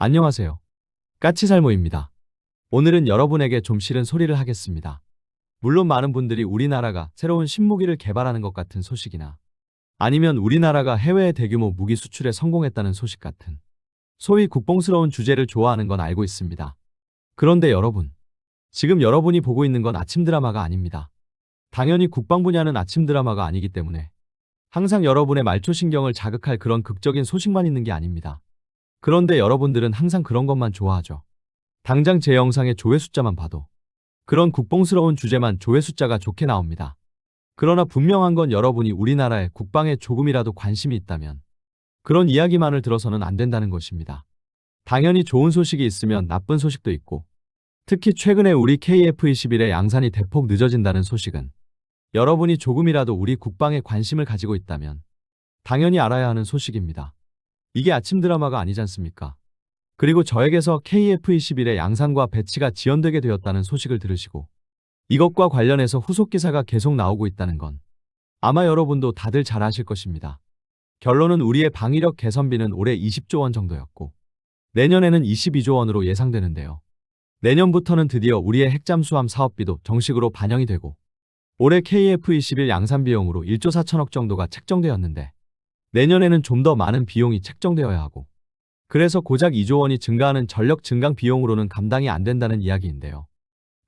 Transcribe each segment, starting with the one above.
안녕하세요. 까치살모입니다. 오늘은 여러분에게 좀 싫은 소리를 하겠습니다. 물론 많은 분들이 우리나라가 새로운 신무기를 개발하는 것 같은 소식이나 아니면 우리나라가 해외에 대규모 무기 수출에 성공했다는 소식 같은 소위 국뽕스러운 주제를 좋아하는 건 알고 있습니다. 그런데 여러분, 지금 여러분이 보고 있는 건 아침 드라마가 아닙니다. 당연히 국방 분야는 아침 드라마가 아니기 때문에 항상 여러분의 말초신경을 자극할 그런 극적인 소식만 있는 게 아닙니다. 그런데 여러분들은 항상 그런 것만 좋아하죠. 당장 제 영상의 조회 숫자만 봐도 그런 국뽕스러운 주제만 조회 숫자가 좋게 나옵니다. 그러나 분명한 건 여러분이 우리나라의 국방에 조금이라도 관심이 있다면 그런 이야기만을 들어서는 안 된다는 것입니다. 당연히 좋은 소식이 있으면 나쁜 소식도 있고, 특히 최근에 우리 KF-21의 양산이 대폭 늦어진다는 소식은 여러분이 조금이라도 우리 국방에 관심을 가지고 있다면 당연히 알아야 하는 소식입니다. 이게 아침 드라마가 아니지 않습니까? 그리고 저에게서 KF-21의 양산과 배치가 지연되게 되었다는 소식을 들으시고 이것과 관련해서 후속 기사가 계속 나오고 있다는 건 아마 여러분도 다들 잘 아실 것입니다. 결론은 우리의 방위력 개선비는 올해 20조 원 정도였고 내년에는 22조 원으로 예상되는데요. 내년부터는 드디어 우리의 핵잠수함 사업비도 정식으로 반영이 되고 올해 KF-21 양산 비용으로 1조 4천억 정도가 책정되었는데 내년에는 좀 더 많은 비용이 책정되어야 하고, 그래서 고작 2조 원이 증가하는 전력 증강 비용으로는 감당이 안 된다는 이야기인데요.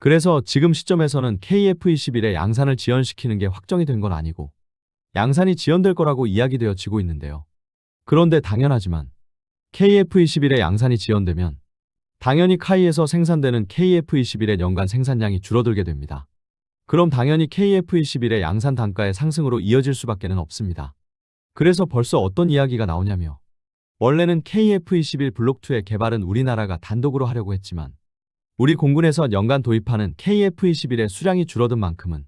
그래서 지금 시점에서는 KF-21의 양산을 지연시키는 게 확정이 된 건 아니고 양산이 지연될 거라고 이야기되어지고 있는데요. 그런데 당연하지만 KF-21의 양산이 지연되면 당연히 카이에서 생산되는 KF-21의 연간 생산량이 줄어들게 됩니다. 그럼 당연히 KF-21의 양산 단가의 상승으로 이어질 수밖에는 없습니다. 그래서 벌써 어떤 이야기가 나오냐며, 원래는 KF-21 블록2의 개발은 우리나라가 단독으로 하려고 했지만 우리 공군에서 연간 도입하는 KF-21의 수량이 줄어든 만큼은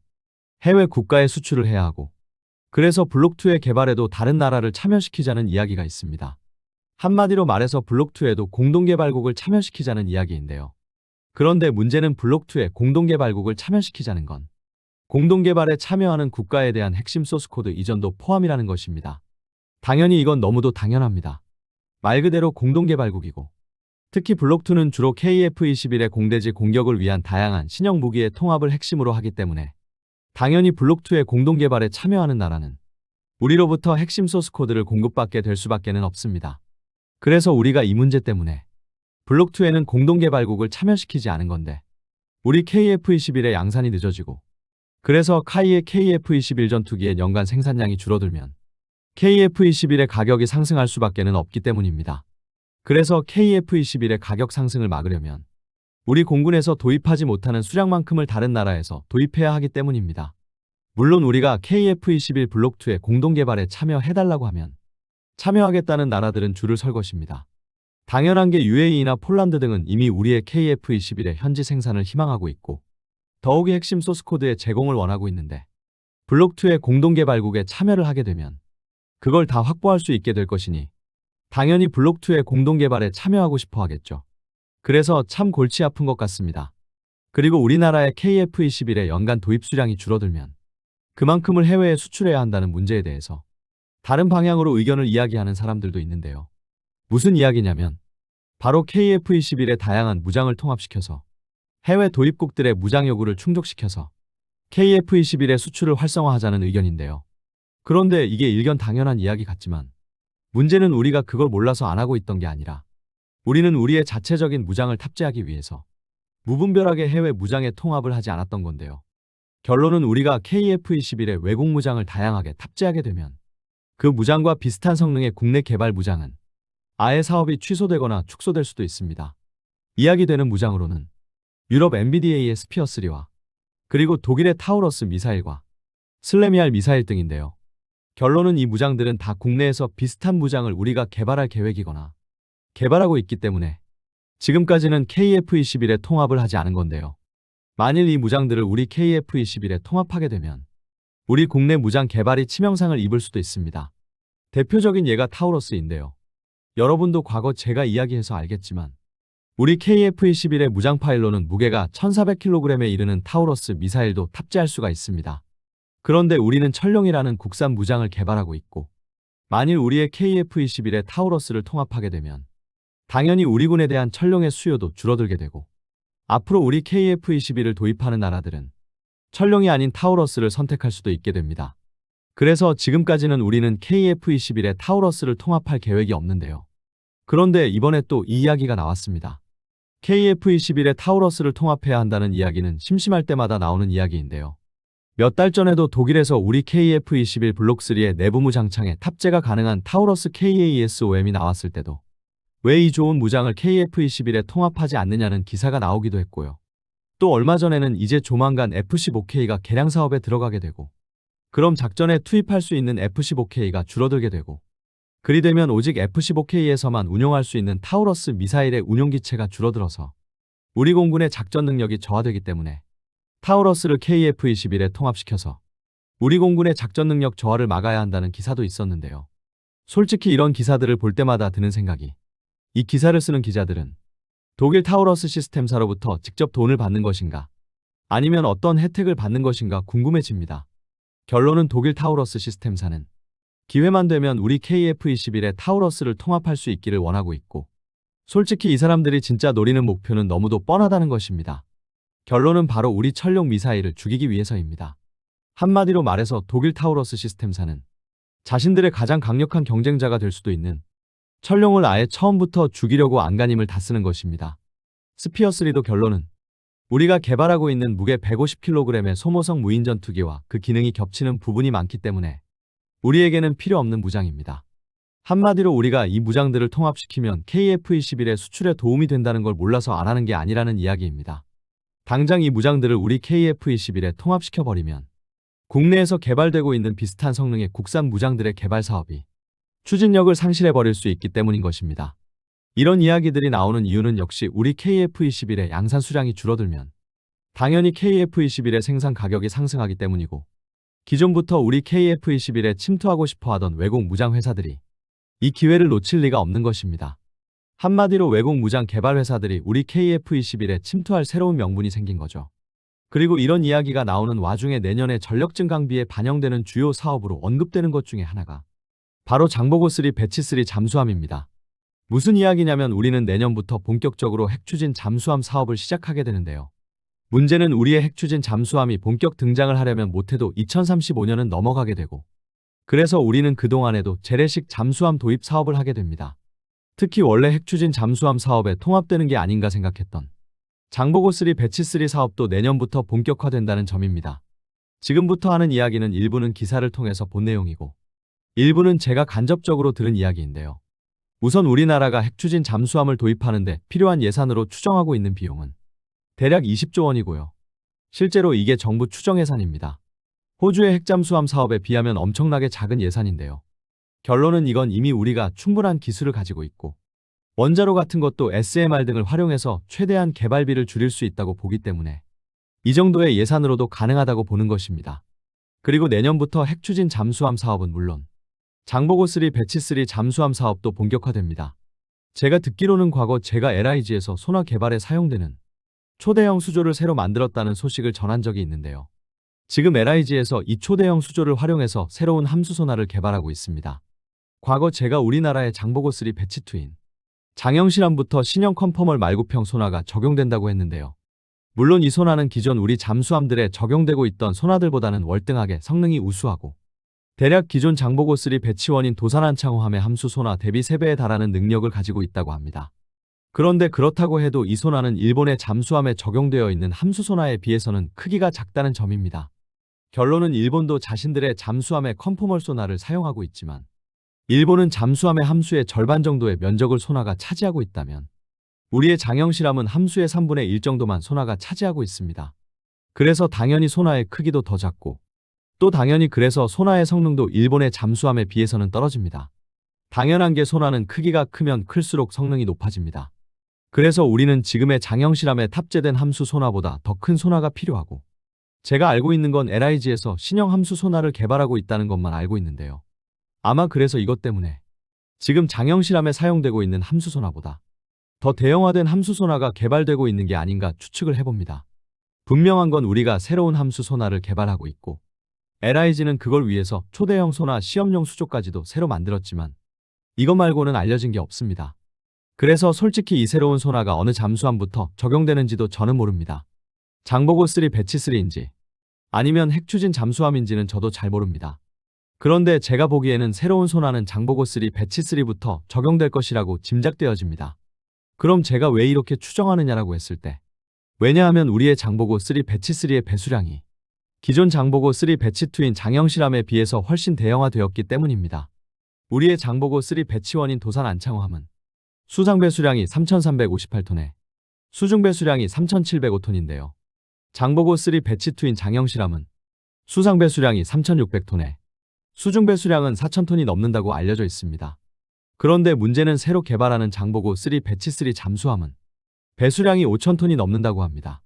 해외 국가에 수출을 해야 하고, 그래서 블록2의 개발에도 다른 나라를 참여시키자는 이야기가 있습니다. 한마디로 말해서 블록2에도 공동개발국을 참여시키자는 이야기인데요. 그런데 문제는 블록2의 공동개발국을 참여시키자는 건 공동개발에 참여하는 국가에 대한 핵심 소스코드 이전도 포함이라는 것입니다. 당연히 이건 너무도 당연합니다. 말 그대로 공동개발국이고, 특히 블록2는 주로 KF-21의 공대지 공격을 위한 다양한 신형 무기의 통합을 핵심으로 하기 때문에 당연히 블록2의 공동개발에 참여하는 나라는 우리로부터 핵심 소스코드를 공급받게 될 수밖에는 없습니다. 그래서 우리가 이 문제 때문에 블록2에는 공동개발국을 참여시키지 않은 건데 우리 KF-21의 양산이 늦어지고, 그래서 카이의 KF-21 전투기의 연간 생산량이 줄어들면 KF-21의 가격이 상승할 수밖에는 없기 때문입니다. 그래서 KF-21의 가격 상승을 막으려면 우리 공군에서 도입하지 못하는 수량만큼을 다른 나라에서 도입해야 하기 때문입니다. 물론 우리가 KF-21 블록2의 공동개발에 참여해달라고 하면 참여하겠다는 나라들은 줄을 설 것입니다. 당연한 게 UAE나 폴란드 등은 이미 우리의 KF-21의 현지 생산을 희망하고 있고 더욱이 핵심 소스코드의 제공을 원하고 있는데 블록2의 공동개발국에 참여를 하게 되면 그걸 다 확보할 수 있게 될 것이니 당연히 블록2의 공동개발에 참여하고 싶어 하겠죠. 그래서 참 골치 아픈 것 같습니다. 그리고 우리나라의 KF-21의 연간 도입 수량이 줄어들면 그만큼을 해외에 수출해야 한다는 문제에 대해서 다른 방향으로 의견을 이야기하는 사람들도 있는데요. 무슨 이야기냐면 바로 KF-21의 다양한 무장을 통합시켜서 해외 도입국들의 무장 요구를 충족시켜서 KF-21의 수출을 활성화하자는 의견인데요. 그런데 이게 일견당연한 이야기 같지만 문제는 우리가 그걸 몰라서 안 하고 있던 게 아니라 우리는 우리의 자체적인 무장을 탑재하기 위해서 무분별하게 해외 무장에 통합을 하지 않았던 건데요. 결론은 우리가 KF-21의 외국 무장을 다양하게 탑재하게 되면 그 무장과 비슷한 성능의 국내 개발 무장은 아예 사업이 취소되거나 축소될 수도 있습니다. 이야기되는 무장으로는 유럽 MBDA의 스피어3와 그리고 독일의 타우러스 미사일과 슬래미알 미사일 등인데요. 결론은 이 무장들은 다 국내에서 비슷한 무장을 우리가 개발할 계획이거나 개발하고 있기 때문에 지금까지는 KF-21에 통합을 하지 않은 건데요. 만일 이 무장들을 우리 KF-21에 통합하게 되면 우리 국내 무장 개발이 치명상을 입을 수도 있습니다. 대표적인 예가 타우러스인데요. 여러분도 과거 제가 이야기해서 알겠지만 우리 KF-21의 무장 파일로는 무게가 1400kg에 이르는 타우러스 미사일도 탑재할 수가 있습니다. 그런데 우리는 철룡이라는 국산 무장을 개발하고 있고 만일 우리의 KF-21에 타우러스를 통합하게 되면 당연히 우리 군에 대한 철룡의 수요도 줄어들게 되고, 앞으로 우리 KF-21을 도입하는 나라들은 철룡이 아닌 타우러스를 선택할 수도 있게 됩니다. 그래서 지금까지는 우리는 KF-21에 타우러스를 통합할 계획이 없는데요. 그런데 이번에 또 이 이야기가 나왔습니다. KF-21에 타우러스를 통합해야 한다는 이야기는 심심할 때마다 나오는 이야기인데요. 몇 달 전에도 독일에서 우리 KF-21 블록3의 내부무 장창에 탑재가 가능한 타우러스 KAES-OM이 나왔을 때도 왜 이 좋은 무장을 KF-21에 통합하지 않느냐는 기사가 나오기도 했고요. 또 얼마 전에는 이제 조만간 F-15K가 개량 사업에 들어가게 되고, 그럼 작전에 투입할 수 있는 F-15K가 줄어들게 되고, 그리 되면 오직 F-15K에서만 운용할 수 있는 타우러스 미사일의 운용기체가 줄어들어서 우리 공군의 작전 능력이 저하되기 때문에 타우러스를 KF-21에 통합시켜서 우리 공군의 작전 능력 저하를 막아야 한다는 기사도 있었는데요. 솔직히 이런 기사들을 볼 때마다 드는 생각이, 이 기사를 쓰는 기자들은 독일 타우러스 시스템사로부터 직접 돈을 받는 것인가, 아니면 어떤 혜택을 받는 것인가 궁금해집니다. 결론은 독일 타우러스 시스템사는 기회만 되면 우리 KF-21에 타우러스를 통합할 수 있기를 원하고 있고, 솔직히 이 사람들이 진짜 노리는 목표는 너무도 뻔하다는 것입니다. 결론은 바로 우리 철룡 미사일을 죽이기 위해서입니다. 한마디로 말해서 독일 타우러스 시스템사는 자신들의 가장 강력한 경쟁자가 될 수도 있는 철룡을 아예 처음부터 죽이려고 안간힘을 다 쓰는 것입니다. 스피어3도 결론은 우리가 개발하고 있는 무게 150kg의 소모성 무인 전투기와 그 기능이 겹치는 부분이 많기 때문에 우리에게는 필요 없는 무장입니다. 한마디로 우리가 이 무장들을 통합시키면 KF-21의 수출에 도움이 된다는 걸 몰라서 안 하는 게 아니라는 이야기입니다. 당장 이 무장들을 우리 KF-21에 통합시켜버리면 국내에서 개발되고 있는 비슷한 성능의 국산 무장들의 개발 사업이 추진력을 상실해버릴 수 있기 때문인 것입니다. 이런 이야기들이 나오는 이유는 역시 우리 KF-21의 양산 수량이 줄어들면 당연히 KF-21의 생산 가격이 상승하기 때문이고, 기존부터 우리 KF-21에 침투하고 싶어 하던 외국 무장 회사들이 이 기회를 놓칠 리가 없는 것입니다. 한마디로 외국 무장 개발 회사들이 우리 KF-21에 침투할 새로운 명분이 생긴 거죠. 그리고 이런 이야기가 나오는 와중에 내년에 전력 증강비에 반영되는 주요 사업으로 언급되는 것 중에 하나가 바로 장보고3 배치3 잠수함입니다. 무슨 이야기냐면 우리는 내년부터 본격적으로 핵추진 잠수함 사업을 시작하게 되는데요. 문제는 우리의 핵추진 잠수함이 본격 등장을 하려면 못해도 2035년은 넘어가게 되고, 그래서 우리는 그동안에도 재래식 잠수함 도입 사업을 하게 됩니다. 특히 원래 핵추진 잠수함 사업에 통합되는 게 아닌가 생각했던 장보고3 배치3 사업도 내년부터 본격화된다는 점입니다. 지금부터 하는 이야기는 일부는 기사를 통해서 본 내용이고, 일부는 제가 간접적으로 들은 이야기인데요. 우선 우리나라가 핵추진 잠수함을 도입하는데 필요한 예산으로 추정하고 있는 비용은 대략 20조 원이고요. 실제로 이게 정부 추정 예산입니다. 호주의 핵잠수함 사업에 비하면 엄청나게 작은 예산인데요. 결론은 이건 이미 우리가 충분한 기술을 가지고 있고, 원자로 같은 것도 SMR 등을 활용해서 최대한 개발비를 줄일 수 있다고 보기 때문에 이 정도의 예산으로도 가능하다고 보는 것입니다. 그리고 내년부터 핵추진 잠수함 사업은 물론 장보고3 배치3 잠수함 사업도 본격화됩니다. 제가 듣기로는 과거 제가 LIG에서 소나 개발에 사용되는 초대형 수조를 새로 만들었다는 소식을 전한 적이 있는데요. 지금 LIG에서 이 초대형 수조를 활용해서 새로운 함수소나를 개발하고 있습니다. 과거 제가 우리나라의 장보고3 배치2인 장형실함부터 신형 컨퍼멀 말구평 소나가 적용된다고 했는데요. 물론 이 소나는 기존 우리 잠수함들에 적용되고 있던 소나들보다는 월등하게 성능이 우수하고 대략 기존 장보고3 배치원인 도산한창호함의 함수 소나 대비 3배에 달하는 능력을 가지고 있다고 합니다. 그런데 그렇다고 해도 이 소나는 일본의 잠수함에 적용되어 있는 함수 소나에 비해서는 크기가 작다는 점입니다. 결론은 일본도 자신들의 잠수함에 컨포멀 소나를 사용하고 있지만 일본은 잠수함의 함수의 절반 정도의 면적을 소나가 차지하고 있다면 우리의 장형실함은 함수의 3분의 1 정도만 소나가 차지하고 있습니다. 그래서 당연히 소나의 크기도 더 작고, 또 당연히 그래서 소나의 성능도 일본의 잠수함에 비해서는 떨어집니다. 당연한 게 소나는 크기가 크면 클수록 성능이 높아집니다. 그래서 우리는 지금의 장형실함에 탑재된 함수 소나보다 더 큰 소나가 필요하고, 제가 알고 있는 건 LIG에서 신형 함수 소나를 개발하고 있다는 것만 알고 있는데요. 아마 그래서 이것 때문에 지금 장형실함에 사용되고 있는 함수 소나보다 더 대형화된 함수 소나가 개발되고 있는 게 아닌가 추측을 해봅니다. 분명한 건 우리가 새로운 함수 소나를 개발하고 있고, LIG는 그걸 위해서 초대형 소나 시험용 수조까지도 새로 만들었지만 이것 말고는 알려진 게 없습니다. 그래서 솔직히 이 새로운 소나가 어느 잠수함부터 적용되는지도 저는 모릅니다. 장보고 3 배치 3인지 아니면 핵추진 잠수함인지는 저도 잘 모릅니다. 그런데 제가 보기에는 새로운 소나는 장보고 3 배치 3부터 적용될 것이라고 짐작되어집니다. 그럼 제가 왜 이렇게 추정하느냐라고 했을 때, 왜냐하면 우리의 장보고 3 배치 3의 배수량이 기존 장보고 3 배치 2인 장형실함에 비해서 훨씬 대형화되었기 때문입니다. 우리의 장보고 3 배치 1인 도산 안창호함은 수상 배수량이 3,358톤에 수중 배수량이 3,705톤인데요. 장보고 3 배치 2인 장형실함은 수상 배수량이 3,600톤에 수중 배수량은 4,000톤이 넘는다고 알려져 있습니다. 그런데 문제는 새로 개발하는 장보고 3 배치 3 잠수함은 배수량이 5,000톤이 넘는다고 합니다.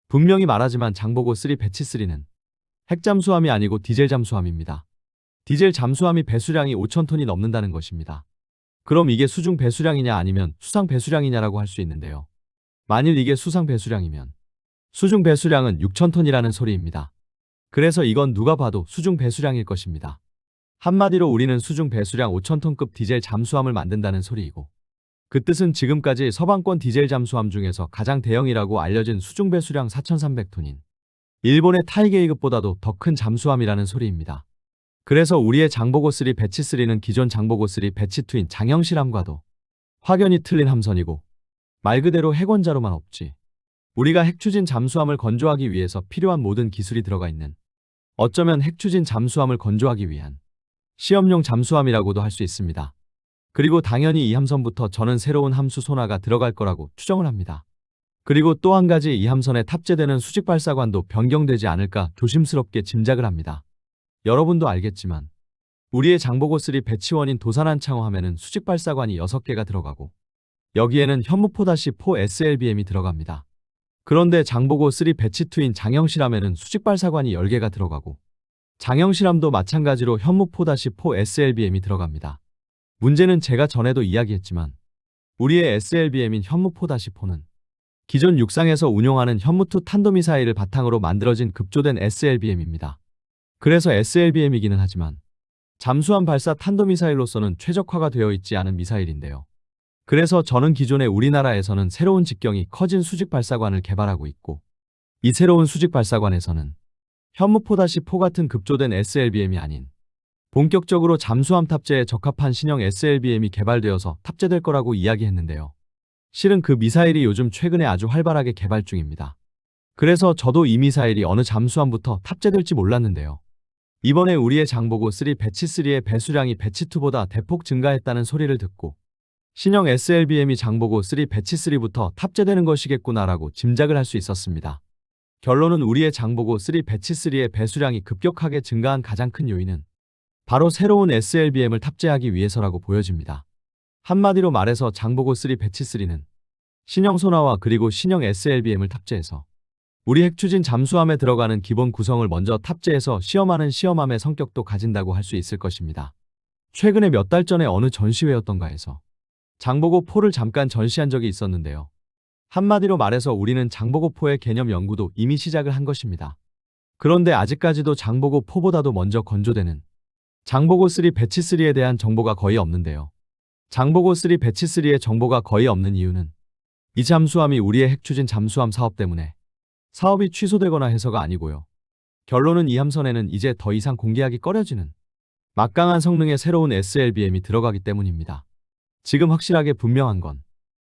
분명히 말하지만 장보고 3 배치 3는 핵잠수함이 아니고 디젤 잠수함입니다. 디젤 잠수함이 배수량이 5,000톤이 넘는다는 것입니다. 그럼 이게 수중 배수량이냐 아니면 수상 배수량이냐라고 할 수 있는데요. 만일 이게 수상 배수량이면 수중 배수량은 6,000톤이라는 소리입니다. 그래서 이건 누가 봐도 수중 배수량일 것입니다. 한마디로 우리는 수중 배수량 5,000톤급 디젤 잠수함을 만든다는 소리이고, 그 뜻은 지금까지 서방권 디젤 잠수함 중에서 가장 대형이라고 알려진 수중 배수량 4,300톤인 일본의 타이게이급보다도 더 큰 잠수함이라는 소리입니다. 그래서 우리의 장보고 3 배치 3는 기존 장보고 3 배치 2인 장형실함과도 확연히 틀린 함선이고, 말 그대로 핵원자로만 없지 우리가 핵추진 잠수함을 건조하기 위해서 필요한 모든 기술이 들어가 있는, 어쩌면 핵추진 잠수함을 건조하기 위한 시험용 잠수함이라고도 할 수 있습니다. 그리고 당연히 이 함선부터 저는 새로운 함수 소나가 들어갈 거라고 추정을 합니다. 그리고 또 한 가지, 이 함선에 탑재되는 수직 발사관도 변경되지 않을까 조심스럽게 짐작을 합니다. 여러분도 알겠지만 우리의 장보고 3 배치 1인 도산 안창호함에는 수직 발사관이 6개가 들어가고 여기에는 현무포-4 SLBM이 들어갑니다. 그런데 장보고 3 배치 2인 장형실함에는 수직 발사관이 10개가 들어가고 장형실함도 마찬가지로 현무포-4 SLBM이 들어갑니다. 문제는 제가 전에도 이야기했지만 우리의 SLBM인 현무포-4는 기존 육상에서 운용하는 현무2 탄도미사일을 바탕으로 만들어진 급조된 SLBM입니다. 그래서 SLBM이기는 하지만 잠수함 발사 탄도미사일로서는 최적화가 되어 있지 않은 미사일인데요. 그래서 저는 기존에 우리나라에서는 새로운 직경이 커진 수직 발사관을 개발하고 있고, 이 새로운 수직 발사관에서는 현무포-4 같은 급조된 SLBM이 아닌 본격적으로 잠수함 탑재에 적합한 신형 SLBM이 개발되어서 탑재될 거라고 이야기했는데요. 실은 그 미사일이 요즘 최근에 아주 활발하게 개발 중입니다. 그래서 저도 이 미사일이 어느 잠수함부터 탑재될지 몰랐는데요. 이번에 우리의 장보고 3 배치 3의 배수량이 배치 2보다 대폭 증가했다는 소리를 듣고 신형 SLBM이 장보고 3 배치 3부터 탑재되는 것이겠구나라고 짐작을 할 수 있었습니다. 결론은 우리의 장보고 3 배치 3의 배수량이 급격하게 증가한 가장 큰 요인은 바로 새로운 SLBM을 탑재하기 위해서라고 보여집니다. 한마디로 말해서 장보고 3 배치 3는 신형 소나와 그리고 신형 SLBM을 탑재해서 우리 핵추진 잠수함에 들어가는 기본 구성을 먼저 탑재해서 시험하는 시험함의 성격도 가진다고 할 수 있을 것입니다. 최근에 몇 달 전에 어느 전시회였던가에서 장보고4를 잠깐 전시한 적이 있었는데요. 한마디로 말해서 우리는 장보고4의 개념 연구도 이미 시작을 한 것입니다. 그런데 아직까지도 장보고4보다도 먼저 건조되는 장보고 3 배치 3에 대한 정보가 거의 없는데요. 장보고 3 배치 3의 정보가 거의 없는 이유는 이 잠수함이 우리의 핵추진 잠수함 사업 때문에 사업이 취소되거나 해서가 아니고요. 결론은 이 함선에는 이제 더 이상 공개하기 꺼려지는 막강한 성능의 새로운 SLBM이 들어가기 때문입니다. 지금 확실하게 분명한 건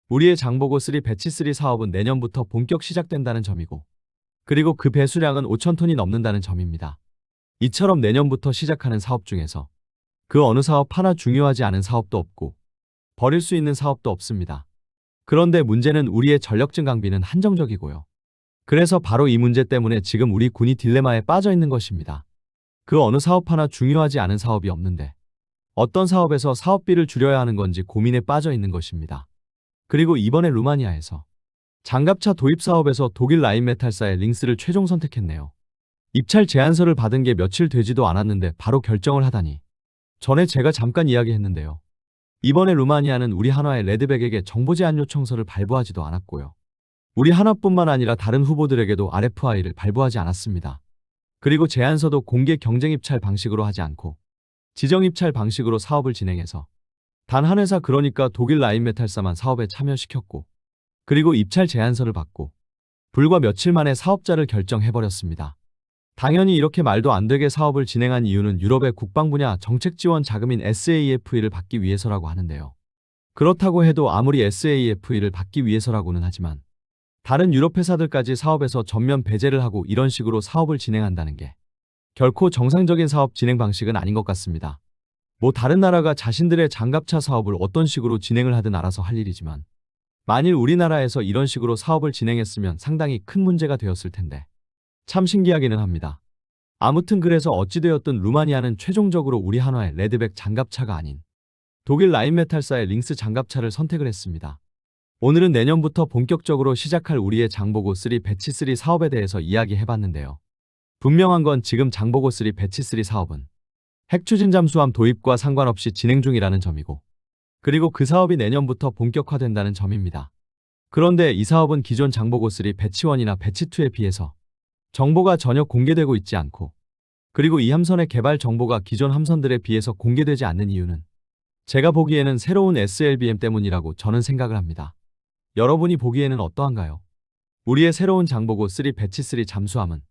우리의 장보고 3 배치 3 사업은 내년부터 본격 시작된다는 점이고, 그리고 그 배수량은 5,000톤이 넘는다는 점입니다. 이처럼 내년부터 시작하는 사업 중에서 그 어느 사업 하나 중요하지 않은 사업도 없고 버릴 수 있는 사업도 없습니다. 그런데 문제는 우리의 전력 증강비는 한정적이고요. 그래서 바로 이 문제 때문에 지금 우리 군이 딜레마에 빠져 있는 것입니다. 그 어느 사업 하나 중요하지 않은 사업이 없는데 어떤 사업에서 사업비를 줄여야 하는 건지 고민에 빠져 있는 것입니다. 그리고 이번에 루마니아에서 장갑차 도입 사업에서 독일 라인메탈사의 링스를 최종 선택했네요. 입찰 제안서를 받은 게 며칠 되지도 않았는데 바로 결정을 하다니. 전에 제가 잠깐 이야기했는데요. 이번에 루마니아는 우리 한화의 레드백에게 정보 제안 요청서를 발부하지도 않았고요. 우리 한화뿐만 아니라 다른 후보들에게도 RFI를 발부하지 않았습니다. 그리고 제안서도 공개 경쟁 입찰 방식으로 하지 않고 지정 입찰 방식으로 사업을 진행해서 단 한 회사 그러니까 독일 라인메탈사만 사업에 참여시켰고 그리고 입찰 제안서를 받고 불과 며칠 만에 사업자를 결정해버렸습니다. 당연히 이렇게 말도 안 되게 사업을 진행한 이유는 유럽의 국방 분야 정책 지원 자금인 SAFE를 받기 위해서라고 하는데요. 그렇다고 해도 아무리 SAFE를 받기 위해서라고는 하지만 다른 유럽 회사들까지 사업에서 전면 배제를 하고 이런 식으로 사업을 진행한다는 게 결코 정상적인 사업 진행 방식은 아닌 것 같습니다. 뭐 다른 나라가 자신들의 장갑차 사업을 어떤 식으로 진행을 하든 알아서 할 일이지만 만일 우리나라에서 이런 식으로 사업을 진행했으면 상당히 큰 문제가 되었을 텐데 참 신기하기는 합니다. 아무튼 그래서 어찌되었든 루마니아는 최종적으로 우리 한화의 레드백 장갑차가 아닌 독일 라인메탈사의 링스 장갑차를 선택을 했습니다. 오늘은 내년부터 본격적으로 시작할 우리의 장보고 3 배치 3 사업에 대해서 이야기해봤는데요. 분명한 건 지금 장보고 3 배치 3 사업은 핵추진 잠수함 도입과 상관없이 진행 중이라는 점이고 그리고 그 사업이 내년부터 본격화된다는 점입니다. 그런데 이 사업은 기존 장보고 3 배치 1이나 배치 2에 비해서 정보가 전혀 공개되고 있지 않고 그리고 이 함선의 개발 정보가 기존 함선들에 비해서 공개되지 않는 이유는 제가 보기에는 새로운 SLBM 때문이라고 저는 생각을 합니다. 여러분이 보기에는 어떠한가요? 우리의 새로운 장보고 3 배치 3 잠수함은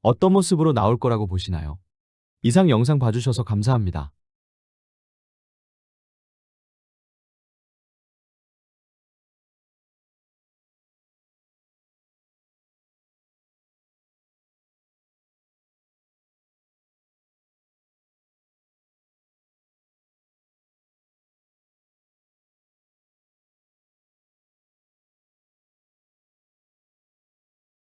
어떤 모습으로 나올 거라고 보시나요? 이상 영상 봐주셔서 감사합니다.